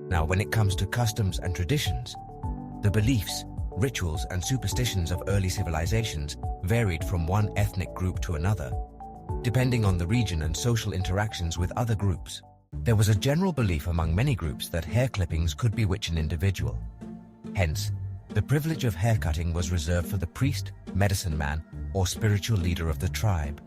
Now, when it comes to customs and traditions, the beliefs, rituals, and superstitions of early civilizations varied from one ethnic group to another, depending on the region and social interactions with other groups. There was a general belief among many groups that hair clippings could bewitch an individual. Hence, the privilege of haircutting was reserved for the priest, medicine man, or spiritual leader of the tribe.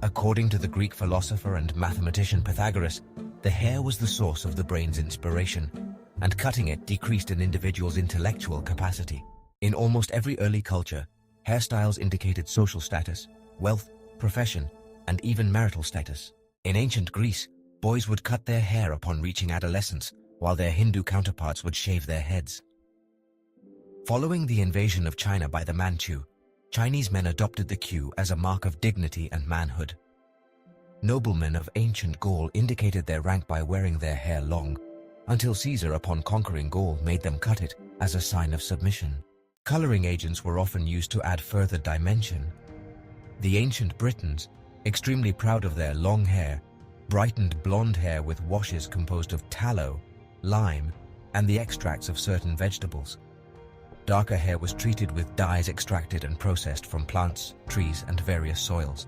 According to the Greek philosopher and mathematician Pythagoras, the hair was the source of the brain's inspiration, and cutting it decreased an individual's intellectual capacity. In almost every early culture, hairstyles indicated social status, wealth, profession, and even marital status. In ancient Greece, boys would cut their hair upon reaching adolescence, while their Hindu counterparts would shave their heads. Following the invasion of China by the Manchu, Chinese men adopted the queue as a mark of dignity and manhood. Noblemen of ancient Gaul indicated their rank by wearing their hair long, until Caesar, upon conquering Gaul, made them cut it as a sign of submission. Coloring agents were often used to add further dimension. The ancient Britons, extremely proud of their long hair, brightened blonde hair with washes composed of tallow, lime, and the extracts of certain vegetables. Darker hair was treated with dyes extracted and processed from plants, trees, and various soils.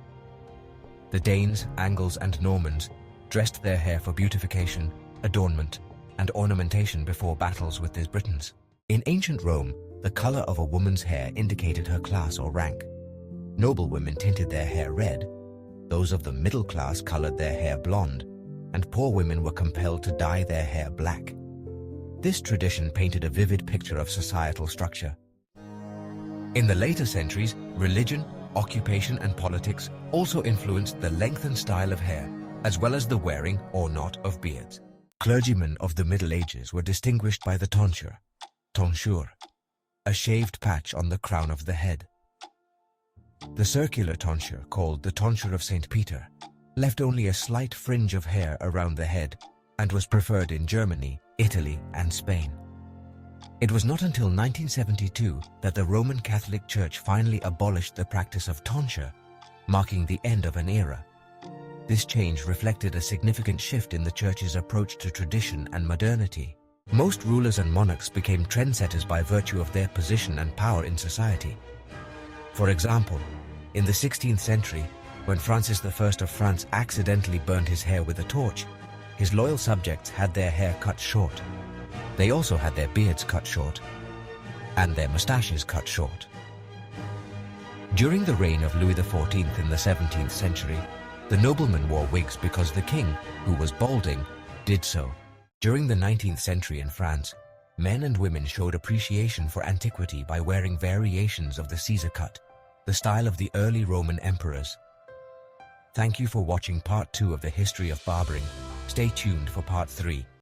The Danes, Angles, and Normans dressed their hair for beautification, adornment, and ornamentation before battles with the Britons. In ancient Rome, the color of a woman's hair indicated her class or rank. Noble women tinted their hair red, those of the middle class colored their hair blonde, and poor women were compelled to dye their hair black. This tradition painted a vivid picture of societal structure. In the later centuries, religion, occupation, and politics also influenced the length and style of hair, as well as the wearing or not of beards. Clergymen of the Middle Ages were distinguished by the tonsure, a shaved patch on the crown of the head. The circular tonsure, called the tonsure of St. Peter, left only a slight fringe of hair around the head and was preferred in Germany, Italy, and Spain. It was not until 1972 that the Roman Catholic Church finally abolished the practice of tonsure, marking the end of an era. This change reflected a significant shift in the Church's approach to tradition and modernity. Most rulers and monarchs became trendsetters by virtue of their position and power in society. For example, in the 16th century, when Francis I of France accidentally burned his hair with a torch, his loyal subjects had their hair cut short. They also had their beards cut short, and their mustaches cut short. During the reign of Louis XIV in the 17th century, the noblemen wore wigs because the king, who was balding, did so. During the 19th century in France, men and women showed appreciation for antiquity by wearing variations of the Caesar cut, the style of the early Roman emperors. Thank you for watching part 2 of the history of barbering. Stay tuned for part 3.